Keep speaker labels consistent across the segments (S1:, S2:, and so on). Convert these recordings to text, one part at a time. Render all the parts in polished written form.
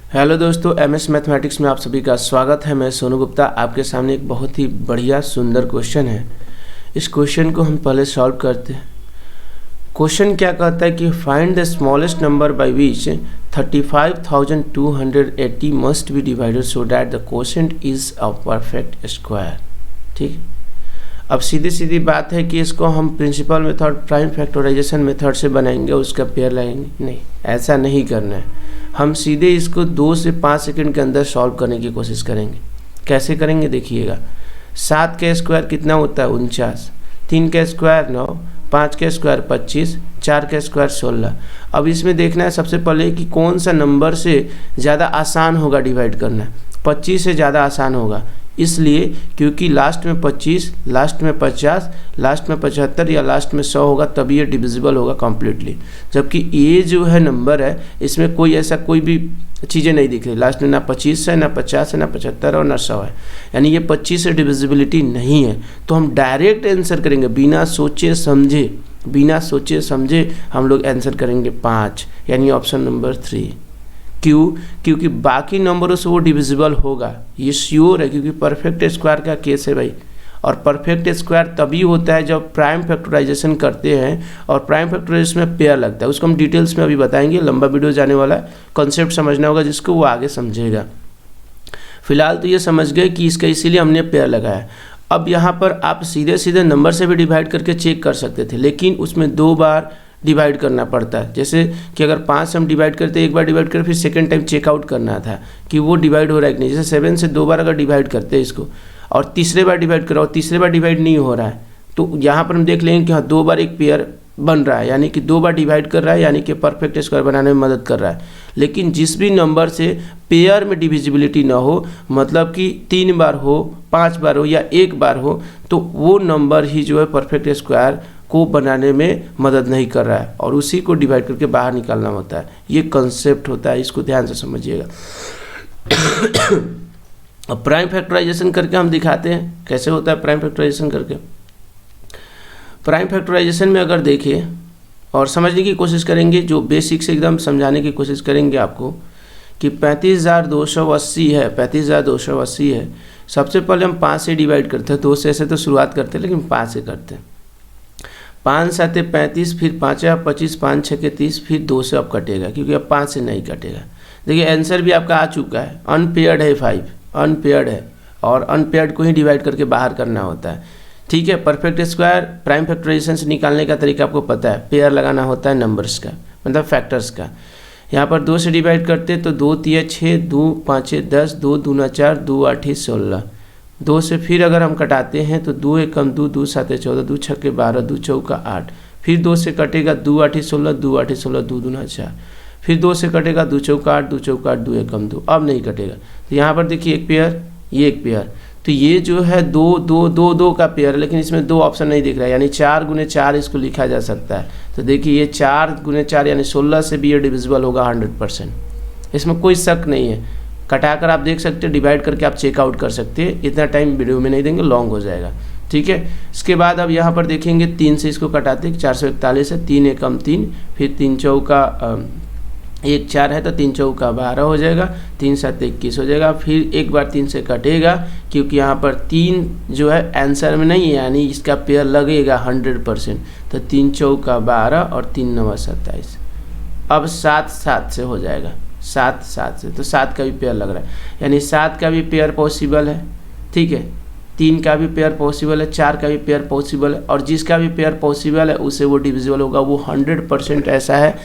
S1: Hello दोस्तों, MS mathematics में आप सभी का स्वागत है। मैं सोनू गुप्ता। आपके सामने एक बहुत ही बढ़िया सुंदर क्वेश्चन है। इस क्वेश्चन को हम पहले सॉल्व करते हैं। क्वेश्चन क्या कहता है कि find the smallest number by which 35,280 must be divided so that the quotient is a perfect square. ठीक, अब सीधी सीधी बात है कि इसको हम principal method, prime factorization method से बनाएंगे, उसका पेयर लाएंगे। नहीं, ऐसा नहीं करना है। हम सीधे इसको 2 से 5 सेकंड के अंदर सॉल्व करने की कोशिश करेंगे। कैसे करेंगे देखिएगा। 7 का स्क्वायर कितना होता है? 49। 3 का स्क्वायर 9, 5 का स्क्वायर 25, 4 का स्क्वायर 16। अब इसमें देखना है सबसे पहले कि कौन सा नंबर से ज़्यादा आसान होगा डिवाइड करना। 25 से ज़्यादा आसान होगा, इसलिए क्योंकि लास्ट में 25, लास्ट में 50, लास्ट में 75 या लास्ट में 100 होगा, तभी ये डिविजिबल होगा कम्प्लीटली। जबकि ये जो है नंबर है, इसमें कोई ऐसा कोई भी चीज़ें नहीं दिख रही। लास्ट में ना 25 है, ना 50 है, ना 75 और ना 100 है, यानी ये 25 से डिविजिबिलिटी नहीं है। तो हम डायरेक्ट आंसर करेंगे, बिना सोचे समझे हम लोग आंसर करेंगे 5, यानी ऑप्शन नंबर 3। क्यों? क्योंकि बाकी नंबरों से वो डिविजिबल होगा, ये श्योर है, क्योंकि परफेक्ट स्क्वायर का केस है भाई। और परफेक्ट स्क्वायर तभी होता है जब प्राइम फैक्टराइजेशन करते हैं, और प्राइम फैक्टराइजेशन में पेयर लगता है। उसको हम डिटेल्स में अभी बताएंगे, लंबा वीडियो जाने वाला है। कॉन्सेप्ट समझना होगा जिसको, वो आगे समझेगा। फिलहाल तो ये समझ गए कि इसका इसीलिए हमने पेयर लगाया। अब यहाँ पर आप सीधे सीधे नंबर से भी डिवाइड करके चेक कर सकते थे, लेकिन उसमें 2 बार डिवाइड करना पड़ता है। जैसे कि अगर 5 से हम डिवाइड करते, एक बार डिवाइड कर फिर सेकंड टाइम चेकआउट करना था कि वो डिवाइड हो रहा है कि नहीं। जैसे 7 से 2 बार अगर डिवाइड करते हैं इसको, और तीसरे बार डिवाइड करो और तीसरे बार डिवाइड नहीं हो रहा है, तो यहाँ पर हम देख लेंगे कि हाँ 2 बार एक पेयर बन रहा है, यानी कि 2 बार डिवाइड कर रहा है, यानी कि परफेक्ट स्क्वायर बनाने में मदद कर रहा है। लेकिन जिस भी नंबर से पेयर में डिविजिबिलिटी ना हो, मतलब कि 3 बार हो, 5 बार हो या 1 बार हो, तो वो नंबर ही जो है परफेक्ट स्क्वायर को बनाने में मदद नहीं कर रहा है, और उसी को डिवाइड करके बाहर निकालना होता है। ये कंसेप्ट होता है, इसको ध्यान से समझिएगा। अब प्राइम फैक्टराइजेशन करके हम दिखाते हैं कैसे होता है प्राइम फैक्टराइजेशन करके। प्राइम फैक्टराइजेशन में अगर देखिए और समझने की कोशिश करेंगे, जो बेसिक से एकदम समझाने की कोशिश करेंगे आपको, कि 35,280 है, 35,280 है। सबसे पहले हम 5 से डिवाइड करते हैं, 2 से ऐसे तो शुरुआत करते हैं, लेकिन 5 से करते हैं। 5 7 35, फिर 5 25, 5 6 30, फिर 2 से अब कटेगा, क्योंकि अब 5 से नहीं कटेगा। देखिए आंसर भी आपका आ चुका है, अनपेयर्ड है 5, अनपेयर्ड है, और अनपेयर्ड को ही डिवाइड करके बाहर करना होता है। ठीक है, परफेक्ट स्क्वायर प्राइम फैक्टराइजेशन से निकालने का तरीका आपको पता है, पेयर लगाना होता है नंबर्स का, मतलब फैक्टर्स का। यहाँ पर 2 से डिवाइड करते तो 2 3 6, 2 5 10, 2 दूना 4, 2 8 16। 2 से फिर अगर हम कटाते हैं तो 2 1 कम 2, 2 7 14, 2 6 12, 2 4 8। फिर 2 से कटेगा 2 8 16, 2 8 16, 2 दूना 4। फिर 2 से कटेगा 2 4 8, 2 4 8, 2 1 कम 2। अब नहीं कटेगा, तो यहाँ पर देखिए एक पेयर, ये एक पेयर, तो ये जो है 2 2 2 2 का पेयर है, लेकिन इसमें 2 ऑप्शन नहीं दिख रहा है, यानी 4 गुने 4 इसको लिखा जा सकता है। तो देखिए ये 4 गुने 4 यानी 16 से भी ये डिविजिबल होगा 100%, इसमें कोई शक नहीं है। कटाकर आप देख सकते हैं, डिवाइड करके आप चेकआउट कर सकते हैं। इतना टाइम वीडियो में नहीं देंगे, लॉन्ग हो जाएगा। ठीक है, इसके बाद अब यहाँ पर देखेंगे 3 से इसको कटाते हैं, 441 है, 3 1 कम 3, फिर 3 चौका 1 4 है, तो 3 चौका 12 हो जाएगा, 3 7 21 हो जाएगा। फिर एक बार 3 से कटेगा, क्योंकि यहाँ पर 3 जो है आंसर में नहीं है, यानी इसका पेयर लगेगा 100%। तो 3 चौका 12 और 3 9 27। अब 7 7 से हो जाएगा, 7 7 से, तो 7 का भी पेयर लग रहा है, यानी 7 का भी पेयर पॉसिबल है। ठीक है, 3 का भी पेयर पॉसिबल है, 4 का भी पेयर पॉसिबल है, और जिसका भी पेयर पॉसिबल है उससे वो डिविजिबल होगा। वो 100% ऐसा है,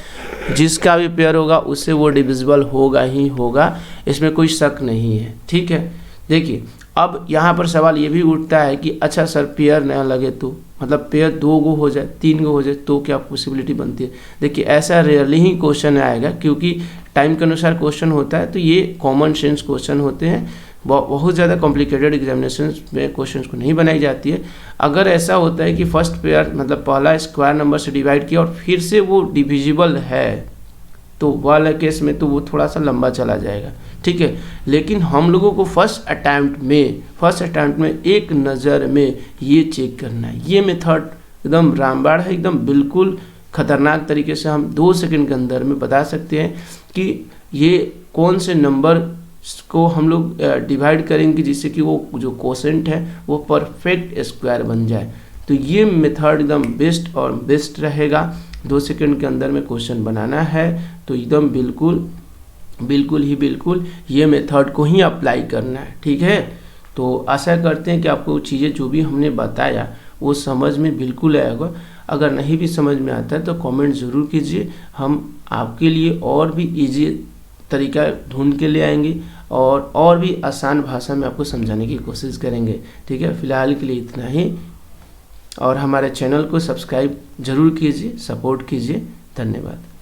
S1: जिसका भी पेयर होगा उससे वो डिविजिबल होगा ही होगा, इसमें कोई शक नहीं है। ठीक है, देखिए अब यहाँ पर सवाल ये भी उठता है कि अच्छा सर पेयर ना लगे तो, मतलब पेयर 2 गो हो जाए, 3 गो हो जाए, तो क्या पॉसिबिलिटी बनती है? देखिए ऐसा रेयरली ही क्वेश्चन आएगा, क्योंकि टाइम के अनुसार क्वेश्चन होता है, तो ये कॉमन सेंस क्वेश्चन होते हैं। बहुत ज़्यादा कॉम्प्लिकेटेड एग्जामिनेशन में क्वेश्चंस को नहीं बनाई जाती है। अगर ऐसा होता है कि फर्स्ट पेयर मतलब पहला स्क्वायर नंबर से डिवाइड किया और फिर से वो डिविजिबल है, तो वाला केस में तो वो थोड़ा सा लंबा चला जाएगा। ठीक है, लेकिन हम लोगों को फर्स्ट अटैम्प्ट में एक नज़र में ये चेक करना है। ये मेथड एकदम रामबाण है, एकदम बिल्कुल खतरनाक तरीके से हम 2 सेकंड के अंदर में बता सकते हैं कि ये कौन से नंबर को हम लोग डिवाइड करेंगे जिससे कि वो जो कोसेंट है वो परफेक्ट स्क्वायर बन जाए। तो ये मेथड एकदम बेस्ट और बेस्ट रहेगा। 2 सेकंड के अंदर में क्वेश्चन बनाना है तो एकदम बिल्कुल ये मेथड को ही अप्लाई करना है, ठीक है। तो आशा करते हैं कि आपको चीज़ें जो भी हमने बताया वो समझ में बिल्कुल आएगा। अगर नहीं भी समझ में आता है तो कमेंट ज़रूर कीजिए, हम आपके लिए और भी इजी तरीका ढूंढ के ले आएंगे और भी आसान भाषा में आपको समझाने की कोशिश करेंगे, ठीक है। फिलहाल के लिए इतना ही, और हमारे चैनल को सब्सक्राइब जरूर कीजिए, सपोर्ट कीजिए। धन्यवाद।